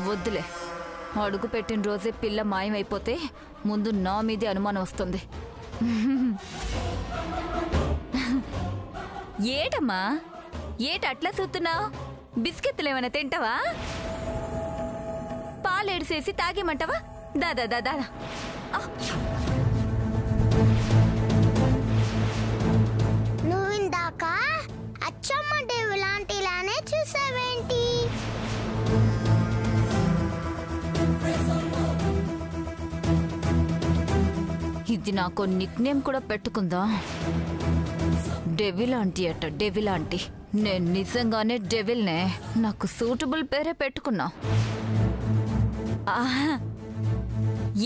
వద్దులే, అడుగు పెట్టిన రోజే పిల్ల మాయమైపోతే ముందు నా మీదే అనుమానం వస్తుంది. ఏటమ్మా, ఏటట్లా చూస్తున్నావు? బిస్కెత్తులు ఏమైనా తింటావా? పాలేడిసేసి తాగేమంటావా? దాదా దాదా నువ్విందాక అచ్చమ్మ దేవులాంటిలానే చూసావేంటి? ఇది నాకు నిక్ నేమ్ కూడా పెట్టుకుందా? డెవిల్ ఆంటీ అట, డెవిల్ ఆంటీ. నేను నిజంగానే డెవిల్నే. నాకు సూటబుల్ పేరే పెట్టుకున్నా.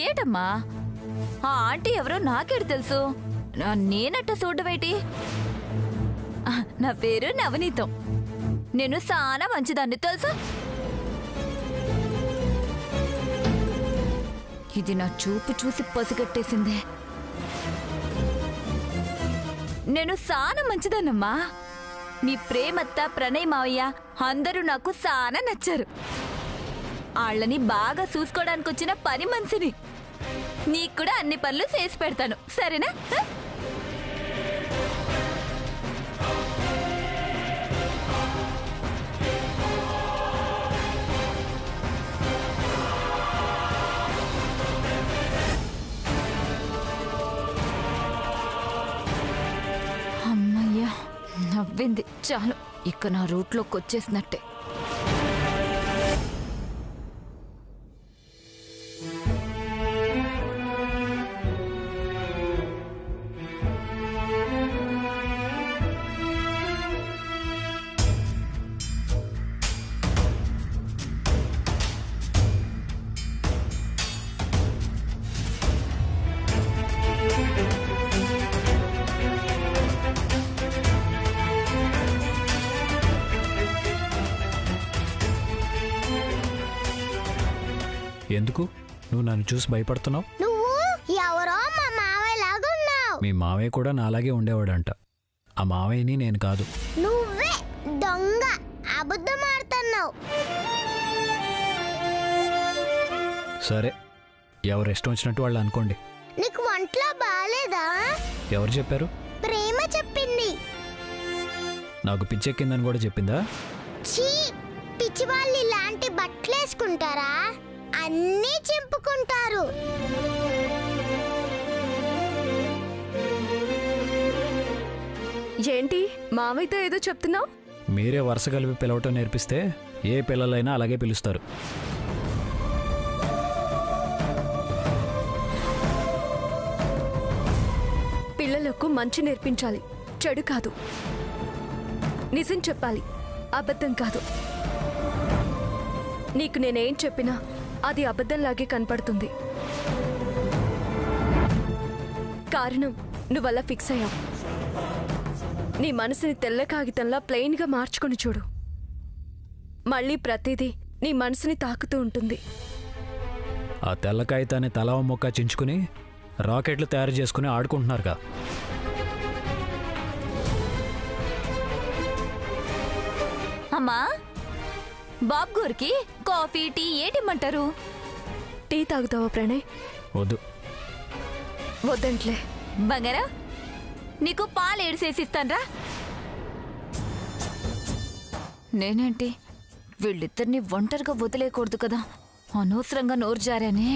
ఏటమ్మా, ఆ ఆంటీ ఎవరో నాకేడు తెలుసు. నేనట్ట చూడవేటి? నా పేరు నవనీతం. నేను చాలా మంచిదాన్ని తెలుసా? ఇది నా చూపు చూసి పసిగట్టేసిందే. నేను చాలా మంచిదానమ్మా. మీ ప్రేమత్త, ప్రణయ్ మావయ్య అందరూ నాకు చాలా నచ్చారు. వాళ్ళని బాగా చూసుకోవడానికి వచ్చిన పని మనిషిని. నీకు కూడా అన్ని పనులు చేసి పెడతాను, సరేనా? అమ్మయ్యా, నవ్వింది చాలు. ఇక నా రూట్లోకి వచ్చేసినట్టే. ఎందుకు నువ్వు నన్ను చూసి భయపడుతున్నావు? నువ్వు ఎవరో మా మావయ్యలాగా ఉన్నావు. మీ మావయ్య కూడా నాలాగే ఉండేవాడంట. ఆ మావయ్యని నేను కాదు. నువ్వే దొంగ, అబద్ధం ఆడుతున్నావు. సరే, ఎవరు ఇష్టం వచ్చినట్టు వాళ్ళు అనుకోండి. నీకు ఒంట్లో బాలేదా? ఎవరు చెప్పారు? ప్రేమ చెప్పింది. నాకు పిచ్చెక్కిందని కూడా చెప్పిందా? ఛీ, పిచ్చి వాళ్ళు ఇలాంటి బట్టలు వేసుకుంటారా? అన్నీ చింపుకుంటారు. ఏంటి మావయ్యతో ఏదో చెప్తున్నావు? మీరే వరుస కలిపి పిలవటం నేర్పిస్తే ఏ పిల్లలైనా అలాగే పిలుస్తారు. పిల్లలకు మంచి నేర్పించాలి, చెడు కాదు. నిజం చెప్పాలి, అబద్ధం కాదు. నీకు నేనేం చెప్పినా అది అబద్ధంలాగే కనపడుతుంది. కారణం నువ్వలా ఫిక్స్ అయ్యావు. నీ మనసుని తెల్ల కాగితంలా ప్లెయిన్గా మార్చుకుని చూడు. మళ్ళీ ప్రతిదీ నీ మనసుని తాకుతూ ఉంటుంది. ఆ తెల్ల కాగితాన్ని తల మొక్క చించుకుని రాకెట్లు తయారు చేసుకుని ఆడుకుంటున్నారుగా. అమ్మా, బాబు గారికి కాఫీ, టీ ఏటిమ్మంటారు? టీ తాగుతావా ప్రణయ్? వద్దు. వద్దంట్లే. బంగారా, నీకు పాలు ఏడిసేసిస్తాన్రా. నేనేంటి వీళ్ళిద్దరిని ఒంటరిగా వదిలేయకూడదు కదా, అనవసరంగా నోరు జారానే.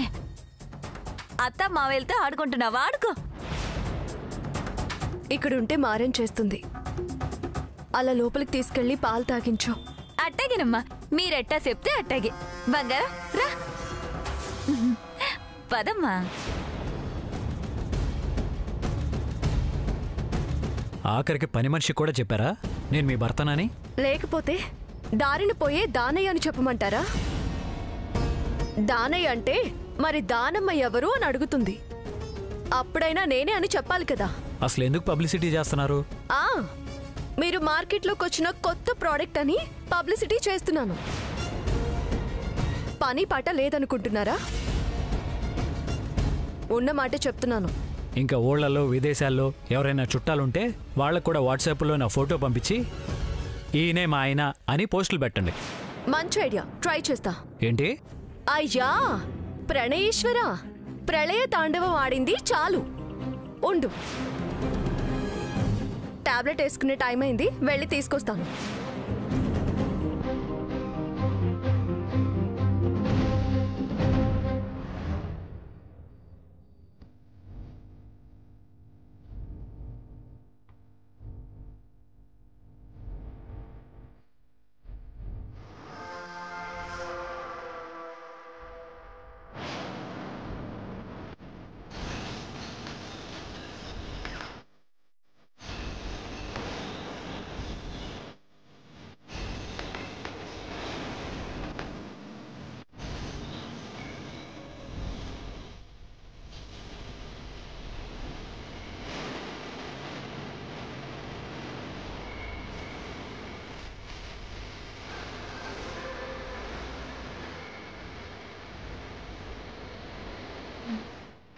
అత్త మావేలతో ఆడుకుంటున్నావా? ఆడుకో. ఇక్కడుంటే మారం చేస్తుంది. అలా లోపలికి తీసుకెళ్లి పాలు తాగించు. అట్టాగేనమ్మా, మీరెట్టా చెప్తే అట్టాగే. బంగారా రా, పదమ్మా. ఆఖరికి పని మనిషి కూడా చెప్పారా నేను మీ భర్తనని? లేకపోతే దారిని పోయే దానయ్య అని చెప్పమంటారా? దానయ్య అంటే మరి దానమ్మ ఎవరు అని అడుగుతుంది. అప్పుడైనా నేనే అని చెప్పాలి కదా. అసలు ఎందుకు పబ్లిసిటీ చేస్తున్నారు? మీరు మార్కెట్లోకి వచ్చిన కొత్త ప్రోడక్ట్ అని పబ్లిసిటీ చేస్తున్నాను. పని పాట లేదనుకుంటున్నారా? ఉన్న మాట చెప్తున్నాను. ఇంకా ఊళ్ళల్లో విదేశాల్లో ఎవరైనా చుట్టాలుంటే వాళ్ళకు కూడా వాట్సాప్లో నా ఫోటో పంపించి ఈయనే మా ఆయన అని పోస్టులు పెట్టండి. మంచి ఐడియా, ట్రై చేస్తా. ఏంటి? అయ్యా ప్రణయేశ్వర, ప్రళయ తాండవం ఆడింది చాలు, ఉండు. టాబ్లెట్ వేసుకునే టైం అయింది, వెళ్ళి తీసుకొస్తాను.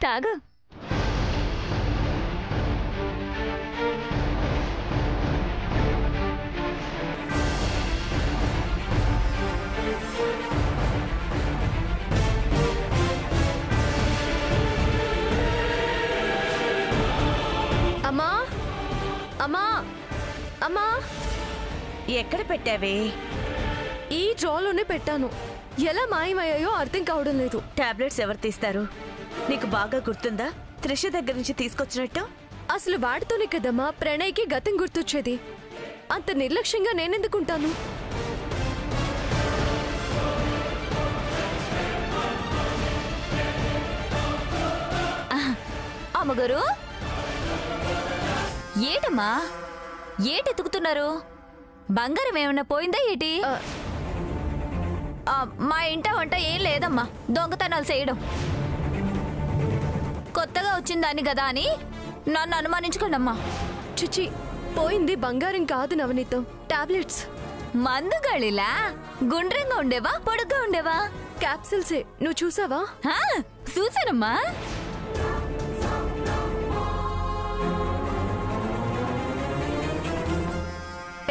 తాగు. అమ్మా అమ్మా అమ్మా, ఎక్కడ పెట్టావే? ఈ డ్రాలోనే పెట్టాను. ఎలా మాయమయ్యాయో అర్థం కావడం లేదు. టాబ్లెట్స్ ఎవరు తీస్తారు? నీకు బాగా గుర్తుందా త్రిష దగ్గర నుంచి తీసుకొచ్చినట్టు? అసలు వాడితోనే కదమ్మా ప్రణయ్కి గతం గుర్తొచ్చేది. అంత నిర్లక్ష్యంగా నేనెందుకుంటాను? అమ్మగారు, ఏటమ్మా ఏటెతుకుతున్నారు? బంగారం ఏమన్నా పోయిందా ఏటి? మా ఇంట వంట ఏం లేదమ్మా, దొంగతనాలు చేయడం. కొత్తగా వచ్చిందాన్ని కదా అని నన్ను అనుమానించుకోండమ్మా. చిచి, పోయింది బంగారం కాదు నవనీతం, టాబ్లెట్స్. మందు గళిలా గుండ్రంగా ఉండేవా పొడుగ్గా ఉండేవా? క్యాప్సిల్సే. నువ్వు చూసావా? చూసానమ్మా.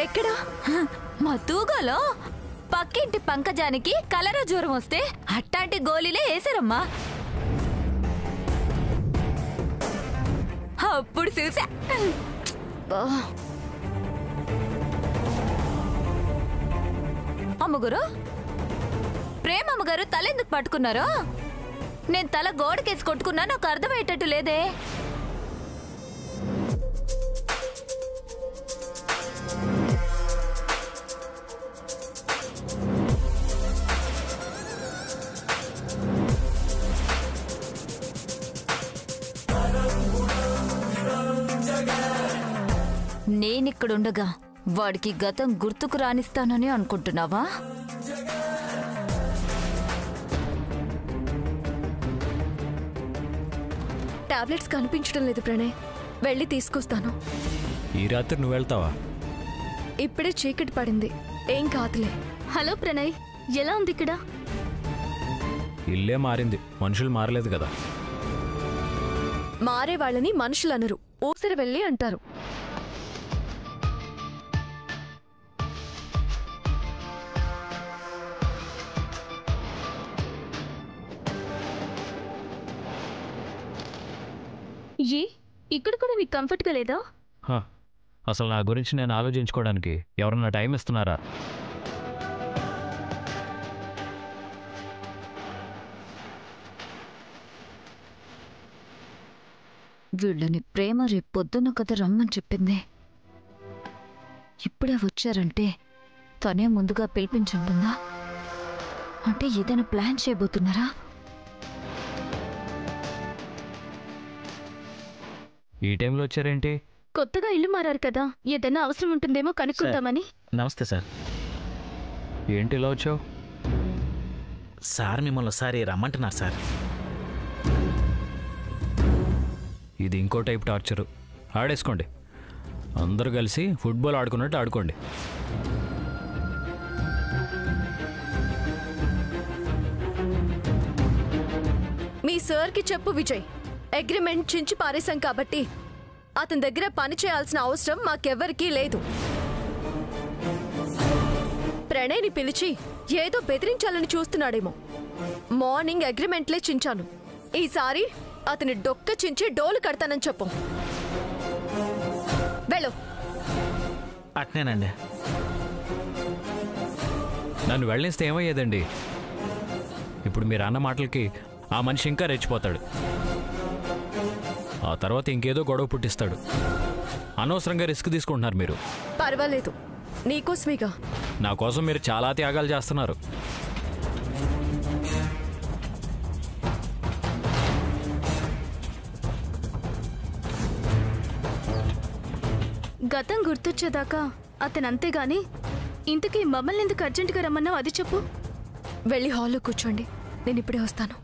ఎక్కడా? మా తూగోలో పక్కింటి పంకజానికి కలరా జ్వరం వస్తే అట్టాంటి గోళీలే వేసారమ్మా. అప్పుడు చూసా. అమ్మగారు, ప్రేమ అమ్మగారు తల ఎందుకు పట్టుకున్నారో? నేను తల గోడకేసి కొట్టుకున్నా, నాకు అర్థమయ్యేటట్టు లేదే. నేనిక్కడుండగా వాడికి గతం గుర్తుకు రానిస్తానని అనుకుంటున్నావా? టాబ్లెట్స్ కనిపించడం లేదు ప్రణయ్, వెళ్ళి తీసుకొస్తాను. ఈ రాత్రి నువ్వు వెళ్తావా? ఇప్పుడే చీకటి పడింది, ఏం కాదులే. హలో ప్రణయ్, ఎలా ఉంది ఇక్కడ? ఇల్లే మారింది, మనుషులు మారలేదు కదా. మారే వాళ్ళని మనుషులు అనరు, ఊసరి వెళ్ళి అంటారు. ఇక్కడ కూడా నీకు కంఫర్ట్గా లేదా? అసలు నా గురించి నేను ఆలోచించుకోవడానికి ఎవరన్నా టైం ఇస్తున్నారా? వీళ్ళని ప్రేమ రేపు పొద్దున్న కథ రమ్మని చెప్పింది. ఇప్పుడే వచ్చారంటే తనే ముందుగా పిలిపించుంటుందా? అంటే ఏదైనా ప్లాన్ చేయబోతున్నారా? ఈ టైంలో వచ్చారేంటి? కొత్తగా ఇల్లు మారారు కదా, ఏదైనా అవసరం ఉంటుందేమో కనుక్కుందామని. నమస్తే సార్. ఏంటి ఇలా వచ్చావు? సార్ మిమ్మల్ని ఒకసారి రమ్మంటున్నారు సార్. ఇది ఇంకో టైప్ టార్చరు. ఆడేసుకోండి, అందరూ కలిసి ఫుట్బాల్ ఆడుకున్నట్టు ఆడుకోండి. మీ సార్కి చెప్పు విజయ్, అగ్రిమెంట్ చించి పారేశాం కాబట్టి అతని దగ్గర పని చేయాల్సిన అవసరం మాకెవ్వరికీ లేదు. ప్రణయ్ని పిలిచి ఏదో బెదిరించాలని చూస్తున్నాడేమో. మార్నింగ్ అగ్రిమెంట్లే చించాను. ఈసారి అతని డొక్క చించి డోలు కడతానని చెప్పు. వెళ్ళు. అట్నేనండి. నన్ను వెళ్ళిస్తే ఏమయ్యేదండి? ఇప్పుడు మీరు అన్న మాటలకి ఆ మనిషి ఇంకా రెచ్చిపోతాడు. ఆ తర్వాత ఇంకేదో గొడవ పుట్టిస్తాడు. అనవసరంగా రిస్క్ తీసుకుంటున్నారు మీరు. పర్వాలేదు, నీకోసమేగా. నా కోసం మీరు చాలా త్యాగాలు చేస్తున్నారు. గతం గుర్తొచ్చేదాకా అతను అంతేగాని ఇంతకీ మమ్మల్ని ఎందుకు అర్జెంటుగా రమ్మన్నావు అది చెప్పు. వెళ్ళి హాల్లో కూర్చోండి, నేను ఇప్పుడే వస్తాను.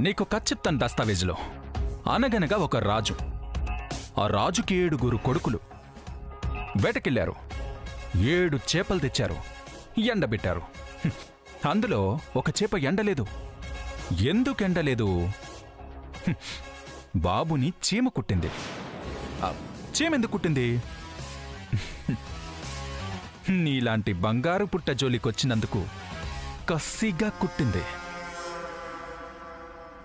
నీకు కథ చెప్తాను దస్తావేజులో. అనగనగా ఒక రాజు. ఆ రాజుకి 7 కొడుకులు. వేటకెళ్ళారు. 7 చేపలు తెచ్చారు, ఎండబెట్టారు. అందులో ఒక చేప ఎండలేదు. ఎందుకు ఎండలేదు? బాబుని చీమ కుట్టింది. చీమ ఎందుకు కుట్టింది? నీలాంటి బంగారు పుట్ట జోలికొచ్చినందుకు కసిగా కుట్టింది.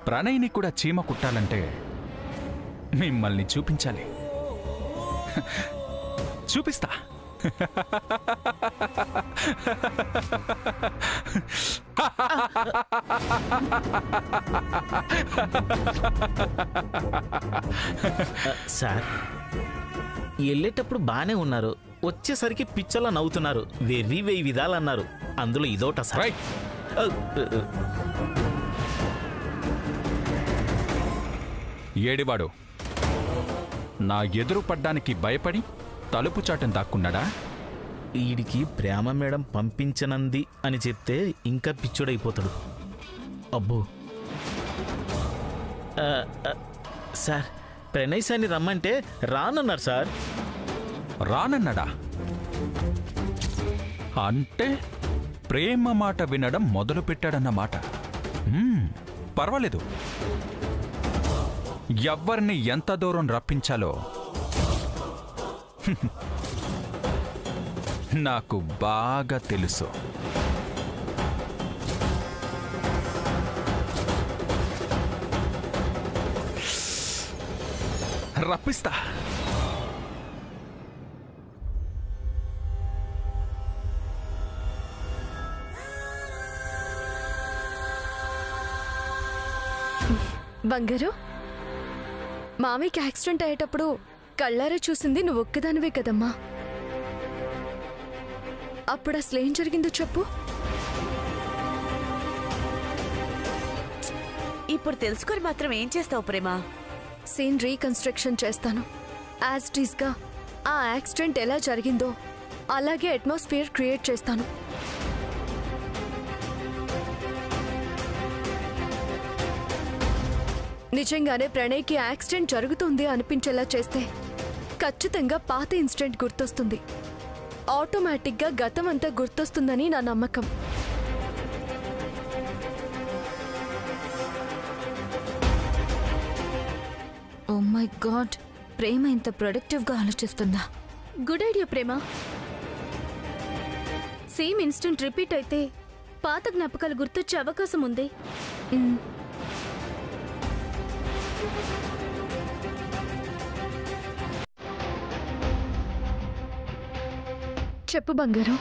ప్రణయ్ని కూడా చీమ కుట్టాలంటే మిమ్మల్ని చూపించాలి. చూపిస్తా. సార్, వెళ్ళేటప్పుడు బానే ఉన్నారు, వచ్చేసరికి పిచ్చలా నవ్వుతున్నారు. వెర్రి 1000 విధాలు అన్నారు, అందులో ఇదోట సార్. ఏడివాడు నా ఎదురు పడ్డానికి భయపడి తలుపు చాటును దాక్కున్నాడా? వీడికి ప్రేమ మేడం పంపించనంది అని చెప్తే ఇంకా పిచ్చుడైపోతాడు. అబ్బో సార్, ప్రణయ్ సార్ని రమ్మంటే రానన్నారు సార్. రానన్నాడా? అంటే ప్రేమ మాట వినడం మొదలు పెట్టాడన్నమాట. పర్వాలేదు. ఎవ్వరిని ఎంత దూరం రప్పించాలో నాకు బాగా తెలుసు. రప్పిస్తా. బంగారు, మామయ్యకి యాక్సిడెంట్ అయ్యేటప్పుడు కళ్ళారా చూసింది నువ్వు ఒక్కదానివే కదమ్మా. అప్పుడు అసలేం జరిగిందో చెప్పు. ఇప్పుడు తెలుసుకొని మాత్రం ఏం చేస్తావు ప్రేమ? సీన్ రీకన్స్ట్రక్షన్ చేస్తాను. యాజ్ ఇట్ ఈస్ గా ఆ యాక్సిడెంట్ ఎలా జరిగిందో అలాగే అట్మాస్ఫియర్ క్రియేట్ చేస్తాను. నిజంగానే ప్రణయ్కి యాక్సిడెంట్ జరుగుతుంది అనిపించేలా చేస్తే ఖచ్చితంగా పాత ఇన్సిడెంట్ గుర్తొస్తుంది. ఆటోమేటిక్గా గతం అంతా గుర్తొస్తుందని నా నమ్మకం. ఓ మై గాడ్, ప్రేమ ఇంత ప్రొడక్టివ్గా ఆలోచిస్తుందా? గుడ్ ఐడియా ప్రేమ. సేమ్ ఇన్సిడెంట్ రిపీట్ అయితే పాత జ్ఞాపకాలు గుర్తొచ్చే అవకాశం ఉంది. చెప్పు బంగారు.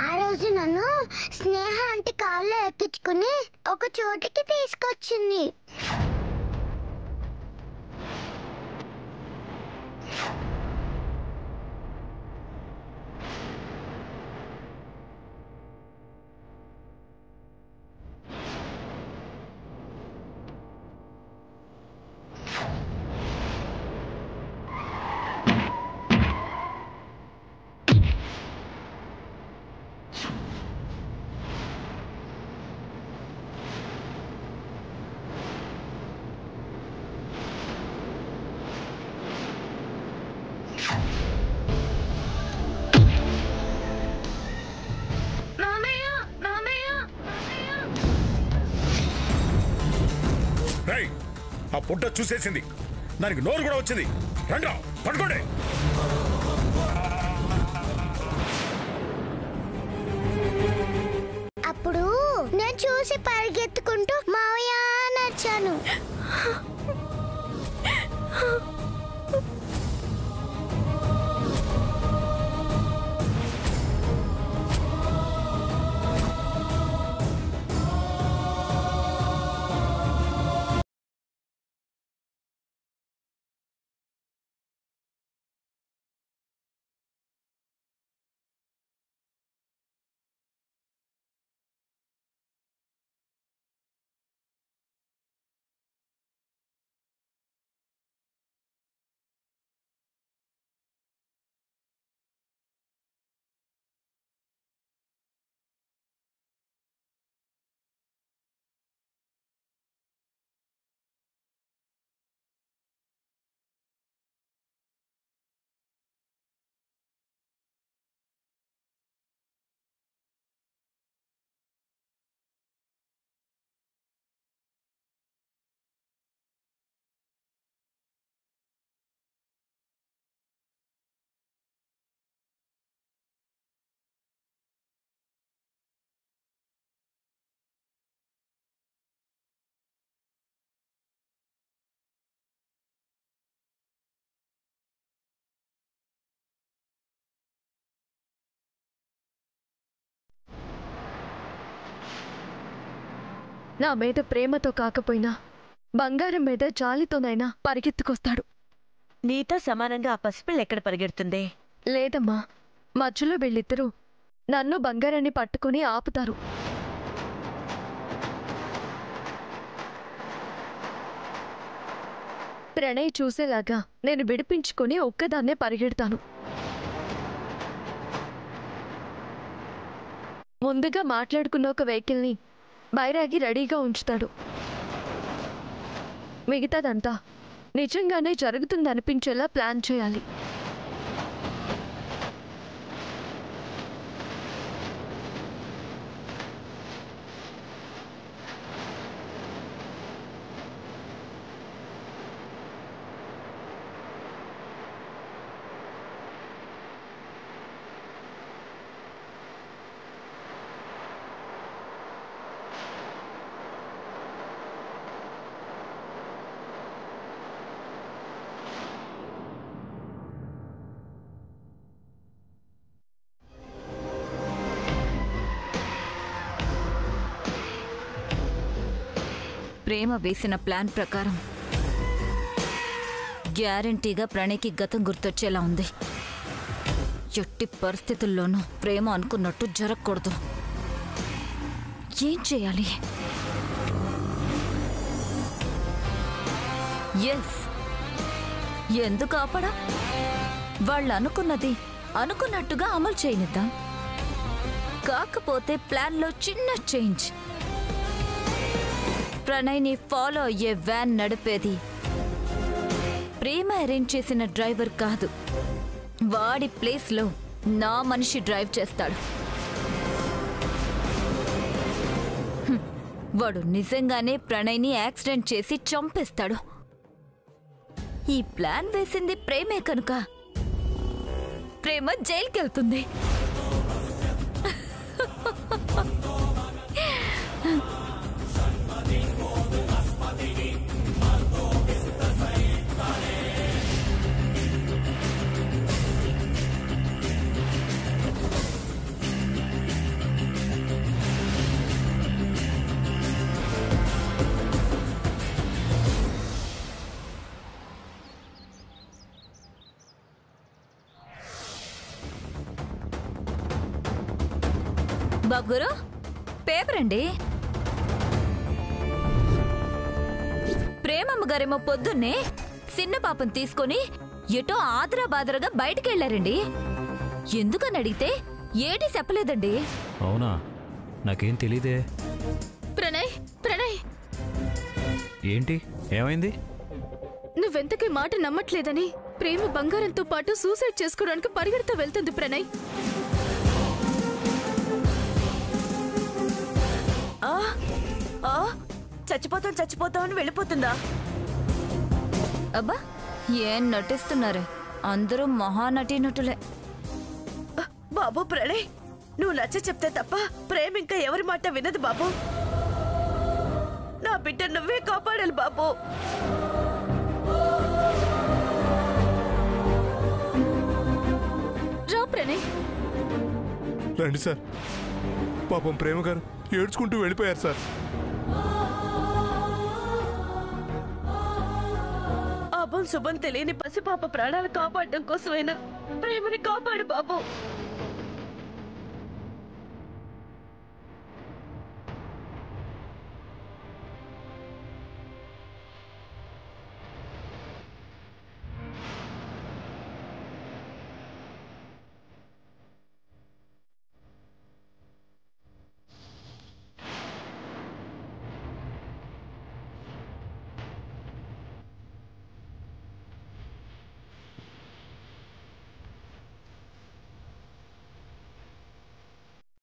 ఆ రోజు నన్ను స్నేహ అంటే కాళ్ళు ఎక్కించుకుని ఒక చోటికి తీసుకొచ్చింది. ఆ పుట్ట చూసేసింది, దానికి నోరు కూడా వచ్చింది. రండి పడుకోండి. అప్పుడు నేను చూసి పరిగెత్తుకుంటూ మావయ్య నచ్చాను. నా మీద ప్రేమతో కాకపోయినా బంగారం మీద జాలితోనైనా పరిగెత్తుకొస్తాడు. నీతో సమానంగా ఆ పసిపిల్ల ఎక్కడ పరిగెడుతుంది? లేదమ్మా, మధ్యలో వీళ్ళిద్దరూ నన్ను బంగారాన్ని పట్టుకుని ఆపుతారు. ప్రణయ్ చూసేలాగా నేను విడిపించుకొని ఒక్కదాన్నే పరిగెడతాను. ముందుగా మాట్లాడుకున్న ఒక వెహికల్ని బైరాగి రెడీగా ఉంచుతాడు. మిగతాదంతా నిజంగానే జరుగుతుందనిపించేలా ప్లాన్ చేయాలి. ప్రేమ వేసిన ప్లాన్ ప్రకారం గ్యారంటీగా ప్రణయ్కి గతం గుర్తొచ్చేలా ఉంది. ఎట్టి పరిస్థితుల్లోనూ ప్రేమ అనుకున్నట్టు జరగకూడదు. ఏం చేయాలి? ఎస్, ఎందుకు ఆపడా? వాళ్ళు అనుకున్నది అనుకున్నట్టుగా అమలు చేయనిద్దాం. కాకపోతే ప్లాన్లో చిన్న చేంజ్. ప్రణయ్ని ఫాలో అయ్యే వ్యాన్ నడిపేది ప్రేమ అరేంజ్ చేసిన డ్రైవర్ కాదు, వాడి ప్లేస్లో నా మనిషి డ్రైవ్ చేస్తాడు. వాడు నిజంగానే ప్రణయ్ని యాక్సిడెంట్ చేసి చంపేస్తాడు. ఈ ప్లాన్ వేసింది ప్రేమే కనుక ప్రేమ జైలుకెళ్తుంది. బాబుగారు, పేపర్ అండి. ప్రేమమ్మ గారేమో పొద్దున్నే చిన్న పాపం తీసుకొని ఎటో ఆదరాబాదరగా బయటికి వెళ్లారండి. ఎందుకని అడిగితే ఏటి చెప్పలేదండి. అవునా? నాకేం తెలీదే. ప్రణయ్, ప్రణయ్, ఏంటి, ఏమైంది? నువ్వెంతకీ మాట నమ్మట్లేదని ప్రేమ బంగారంతో పాటు సూసైడ్ చేసుకోవడానికి పరిగెడుతూ వెళ్తుంది ప్రణయ్. చచ్చిపోతాం చచ్చిపోతాం అని వెళ్ళిపోతుందా? అబ్బా ఏం నటిస్తున్నారే, అందరూ మహానటీనటులే. బాబు ప్రణయ్, నువ్వు నచ్చ చెప్తే తప్ప ప్రేమ ఇంకా ఎవరి మాట వినదు బాబు. నా బిడ్డ నువ్వే కాపాడాలి బాబు. రా ప్రణయ్. రండి సార్. పాపం ప్రేమ గారు ఏడ్చుకుంటూ వెళ్ళిపోయారు సార్. అభం శుభం తెలియని పసిపాప ప్రాణాలు కాపాడడం కోసమైనా ప్రేమని కాపాడు బాబు.